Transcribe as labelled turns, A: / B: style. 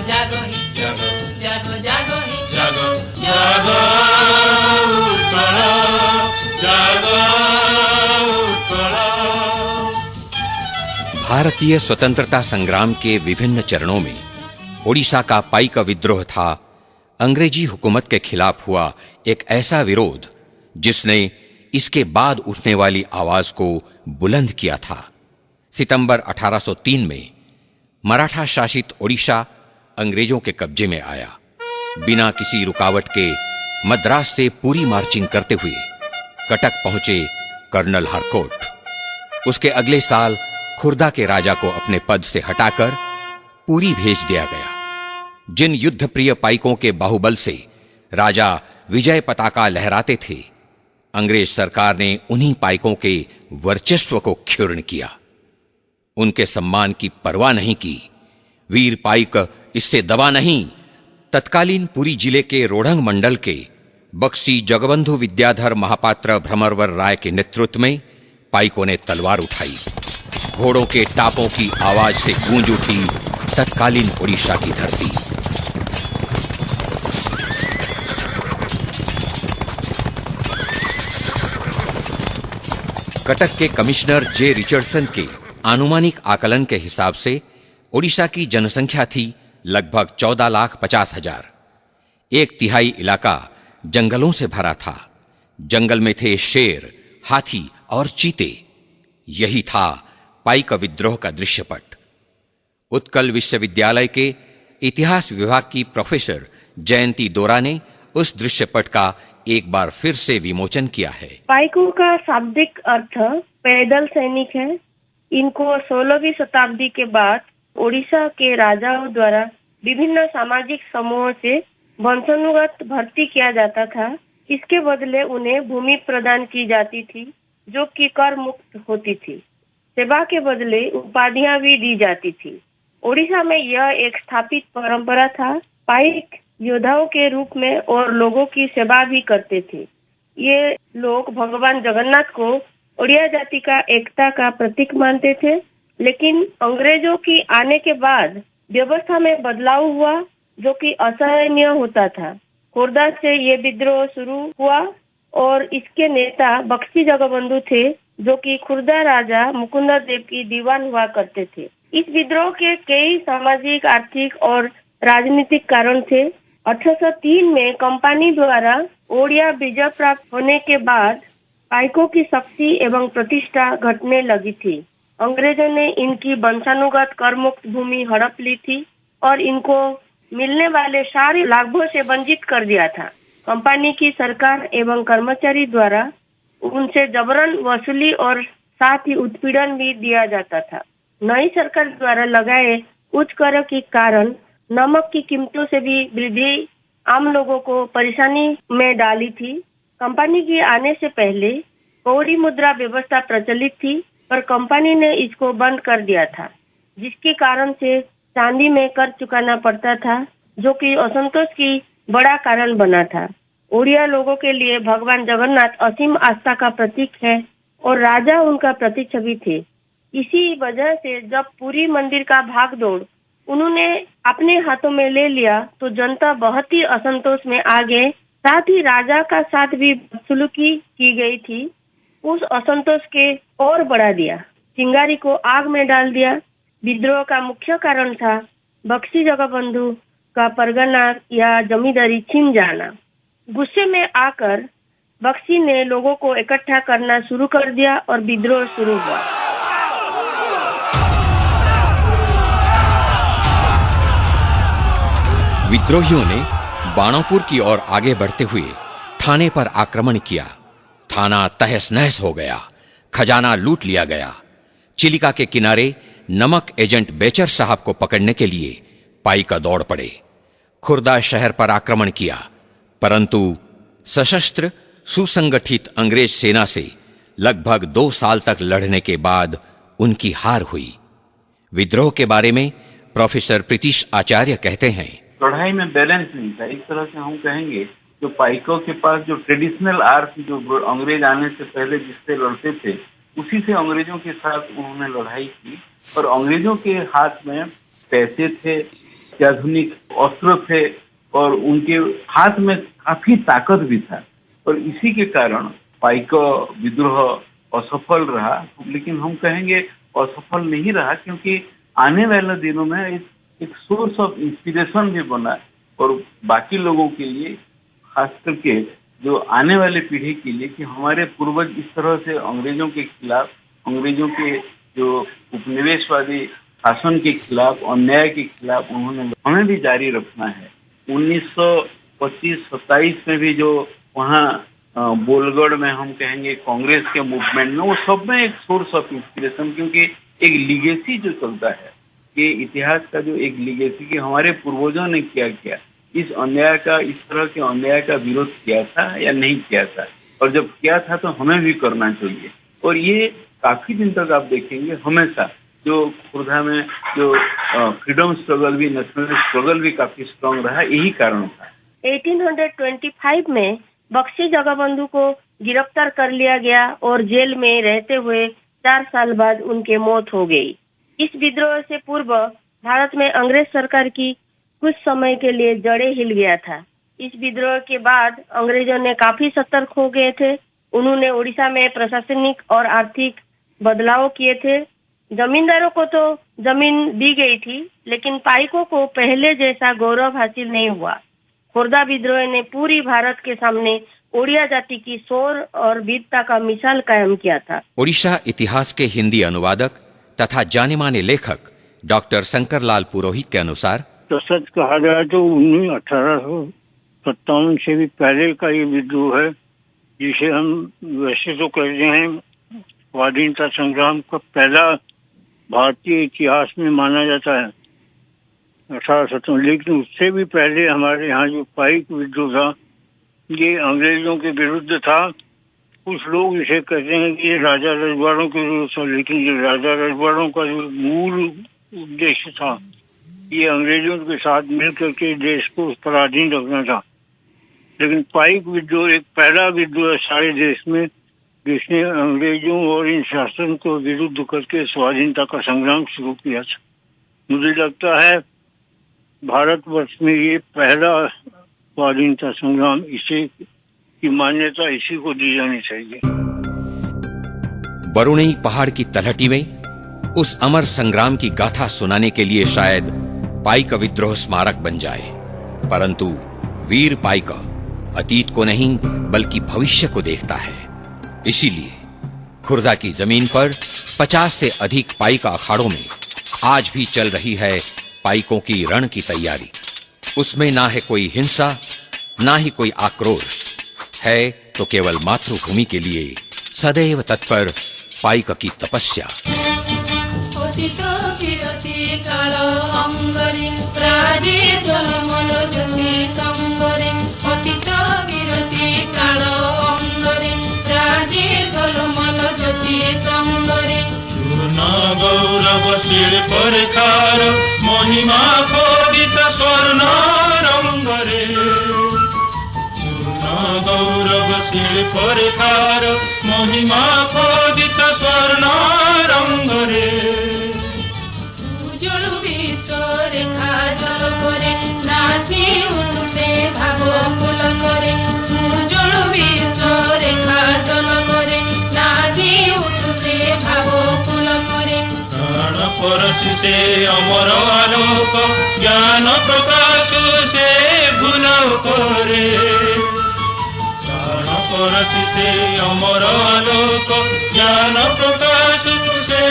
A: जागो ही
B: जागो
A: जागो जागो ही
B: जागो जागो उत्कल जागो उत्कल।
C: भारतीय स्वतंत्रता संग्राम के विभिन्न चरणों में ओडिशा का पाइक विद्रोह था अंग्रेजी हुकूमत के खिलाफ हुआ एक ऐसा विरोध जिसने इसके बाद उठने वाली आवाज को बुलंद किया था। सितंबर 1803 में मराठा शासित ओडिशा अंग्रेजों के कब्जे में आया। बिना किसी रुकावट के मद्रास से पूरी मार्चिंग करते हुए कटक पहुंचे कर्नल हरकोट। उसके अगले साल खुर्दा के राजा को अपने पद से हटाकर पुरी भेज दिया गया। जिन युद्ध प्रिय पाइकों के बाहुबल से राजा विजय पताका लहराते थे, अंग्रेज सरकार ने उन्हीं पाइकों के वर्चस्व को क्षुण्ण किया। उनके सम्मान की परवाह नहीं की। वीर पाइक इससे दबा नहीं। तत्कालीन पुरी जिले के रोढ़ंग मंडल के बक्सी जगबंधु विद्याधर महापात्र भ्रमरवर राय के नेतृत्व में पाइकों ने तलवार उठाई। घोड़ों के टापों की आवाज से गूंज उठी तत्कालीन ओडिशा की धरती। कटक के कमिश्नर जे रिचर्डसन के आनुमानिक आकलन के हिसाब से ओडिशा की जनसंख्या थी लगभग 14,50,000। एक तिहाई इलाका जंगलों से भरा था। जंगल में थे शेर, हाथी और चीते। यही था पाइक विद्रोह का दृश्यपट। उत्कल विश्वविद्यालय के इतिहास विभाग की प्रोफेसर जयंती दोरा ने उस दृश्यपट का एक बार फिर से विमोचन किया है।
D: पाइकों का शाब्दिक अर्थ पैदल सैनिक है। इनको 16वीं शताब्दी के बाद ओडिशा के राजाओं द्वारा विभिन्न सामाजिक समूहों से वंशानुगत भर्ती किया जाता था। इसके बदले उन्हें भूमि प्रदान की जाती थी जो कि कर मुक्त होती थी। सेवा के बदले उपाधियां भी दी जाती थी। ओडिशा में यह एक स्थापित परंपरा था। पाइक योद्धाओं के रूप में और लोगों की सेवा भी करते थे। ये लोग भगवान जगन्नाथ को ओडिया जाति का एकता का प्रतीक मानते थे। लेकिन अंग्रेजों की आने के बाद व्यवस्था में बदलाव हुआ जो कि असहनीय होता था। खुर्दा से ये विद्रोह शुरू हुआ और इसके नेता बक्सी जगबंधु थे जो कि खुर्दा राजा मुकुंद देव की दीवान हुआ करते थे। इस विद्रोह के कई सामाजिक, आर्थिक और राजनीतिक कारण थे। 1803 में कंपनी द्वारा ओडिया विजय प्राप्त होने के बाद पाइकों की शक्ति एवं प्रतिष्ठा घटने लगी थी। अंग्रेजों ने इनकी वंशानुगत कर मुक्त भूमि हड़प ली थी और इनको मिलने वाले सारे लाभों से वंचित कर दिया था। कंपनी की सरकार एवं कर्मचारी द्वारा उनसे जबरन वसूली और साथ ही उत्पीड़न भी दिया जाता था। नई सरकार द्वारा लगाए उच्च कर के कारण नमक की कीमतों से भी वृद्धि आम लोगों को परेशानी में डाली थी। कंपनी के आने से पहले कौड़ी मुद्रा व्यवस्था प्रचलित थी पर कंपनी ने इसको बंद कर दिया था, जिसके कारण से चांदी में कर चुकाना पड़ता था जो कि असंतोष की बड़ा कारण बना था। ओडिया लोगों के लिए भगवान जगन्नाथ असीम आस्था का प्रतीक है और राजा उनका प्रतीक छवि थे। इसी वजह से जब पूरी मंदिर का भागदौड़ उन्होंने अपने हाथों में ले लिया तो जनता बहुत ही असंतोष में आ गए। साथ ही राजा का साथ भी बदसलूकी की गई थी। उस असंतोष के और बढ़ा दिया। चिंगारी को आग में डाल दिया। विद्रोह का मुख्य कारण था बक्सी जगबंधु का परगना या जमींदारी छीन जाना। गुस्से में आकर बक्सी ने लोगों को इकट्ठा करना शुरू कर दिया और विद्रोह शुरू हुआ।
C: विद्रोहियों ने बाणोपुर की ओर आगे बढ़ते हुए थाने पर आक्रमण किया। थाना तहस नहस हो गया। खजाना लूट लिया गया। चिलिका के किनारे नमक एजेंट बेचर साहब को पकड़ने के लिए पाइका दौड़ पड़े। खुर्दा शहर पर आक्रमण किया, परंतु सशस्त्र सुसंगठित अंग्रेज सेना से लगभग 2 साल तक लड़ने के बाद उनकी हार हुई। विद्रोह के बारे में प्रोफेसर प्रीतिश आचार्य कहते हैं,
E: लड़ाई में बैलेंस नहीं था। एक तरह से हम कहेंगे जो पाइकों के पास जो ट्रेडिशनल आर्ट जो अंग्रेज आने से पहले जिससे लड़ते थे उसी से अंग्रेजों के साथ उन्होंने लड़ाई की। और अंग्रेजों के हाथ में पैसे थे, अत्याधुनिक अस्त्र थे और उनके हाथ में काफी ताकत भी था और इसी के कारण पाइक विद्रोह असफल रहा। लेकिन हम कहेंगे असफल नहीं रहा क्योंकि आने वाले दिनों में एक सोर्स ऑफ इंस्पिरेशन भी बना और बाकी लोगों के लिए, खास करके जो आने वाले पीढ़ी के लिए, कि हमारे पूर्वज इस तरह से अंग्रेजों के खिलाफ, अंग्रेजों के जो उपनिवेशवादी शासन के खिलाफ, अन्याय के खिलाफ उन्होंने हमें भी जारी रखना है। 1925-27 में भी जो वहाँ बोलगढ़ में हम कहेंगे कांग्रेस के मूवमेंट में, वो सब में एक सोर्स ऑफ इंस्पिरेशन, क्योंकि एक लीगेसी जो चलता है, ये इतिहास का जो एक लीगेसी कि हमारे पूर्वजों ने क्या किया, इस अन्याय का, इस तरह के अन्याय का विरोध किया था या नहीं किया था, और जब किया था तो हमें भी करना चाहिए। और ये काफी दिन तक आप देखेंगे हमेशा जो खुर्दा में जो फ्रीडम स्ट्रगल भी, नेशनल स्ट्रगल भी काफी स्ट्रांग रहा, यही कारण था।
D: 1825 में बख्शी जगबंधु को गिरफ्तार कर लिया गया और जेल में रहते हुए 4 साल बाद उनकी मौत हो गई। इस विद्रोह से पूर्व भारत में अंग्रेज सरकार की कुछ समय के लिए जड़ें हिल गया था। इस विद्रोह के बाद अंग्रेजों ने काफी सतर्क हो गए थे। उन्होंने उड़ीसा में प्रशासनिक और आर्थिक बदलाव किए थे। जमींदारों को तो जमीन दी गई थी, लेकिन पाइकों को पहले जैसा गौरव हासिल नहीं हुआ। खुर्दा विद्रोह ने पूरी भारत के सामने ओडिया जाति की शौर्य और वीरता का मिसाल कायम किया था।
C: ओडिशा इतिहास के हिंदी अनुवादक तथा जाने माने लेखक डॉक्टर शंकरलाल पुरोहित के अनुसार,
A: तो सच कहा जाए तो 1857 से भी पहले का ये विद्रोह है, जिसे हम वैसे तो कहते हैं स्वाधीनता संग्राम का पहला भारतीय इतिहास में माना जाता है 1857। लेकिन उससे भी पहले हमारे यहाँ जो पाइक विद्रोह था, ये अंग्रेजों के विरुद्ध था। कुछ लोग इसे कहते हैं कि ये राजा रजवाड़ों के विरुद्ध था, लेकिन ये राजा रजवाड़ों का जो मूल उद्देश्य था, ये अंग्रेजों के साथ मिलकर के देश को पराधीन रखना था। लेकिन पाइक विद्रोह एक पहला विद्रोह है सारे देश में, जिसने अंग्रेजों और इन शासन को विरुद्ध करके स्वाधीनता का संग्राम शुरू किया था। मुझे लगता है भारतवर्ष में ये पहला स्वाधीनता संग्राम, इसे की मान्यता इसी को दी जानी चाहिए।
C: बरुणई पहाड़ की तलहटी में उस अमर संग्राम की गाथा सुनाने के लिए शायद पाइक विद्रोह स्मारक बन जाए, परंतु वीर पाइक अतीत को नहीं बल्कि भविष्य को देखता है। इसीलिए खुर्दा की जमीन पर 50 से अधिक पाइक अखाड़ों में आज भी चल रही है पाइकों की रण की तैयारी। उसमें ना है कोई हिंसा, ना ही कोई आक्रोश है, तो केवल मातृभूमि के लिए सदैव तत्पर पाइक की तपस्या।
B: गौरव शिल्पर खार महिमा खोदित स्वर्ण रंगरे, गौरव शिल्पर खार महिमा खोदित स्वर्ण रंगरे।
F: उज्जवल विश्व रेखा जल करे नाची उनसे भाव कुल करे। उज्जवल विश्व रेखा जल करे नाची उनसे भाव कुल करे।
B: प्राण परसिते अमर आलोक ज्ञान प्रकाश से भूल करे। प्राण परसिते अमर आलोक ज्ञान प्रकाश से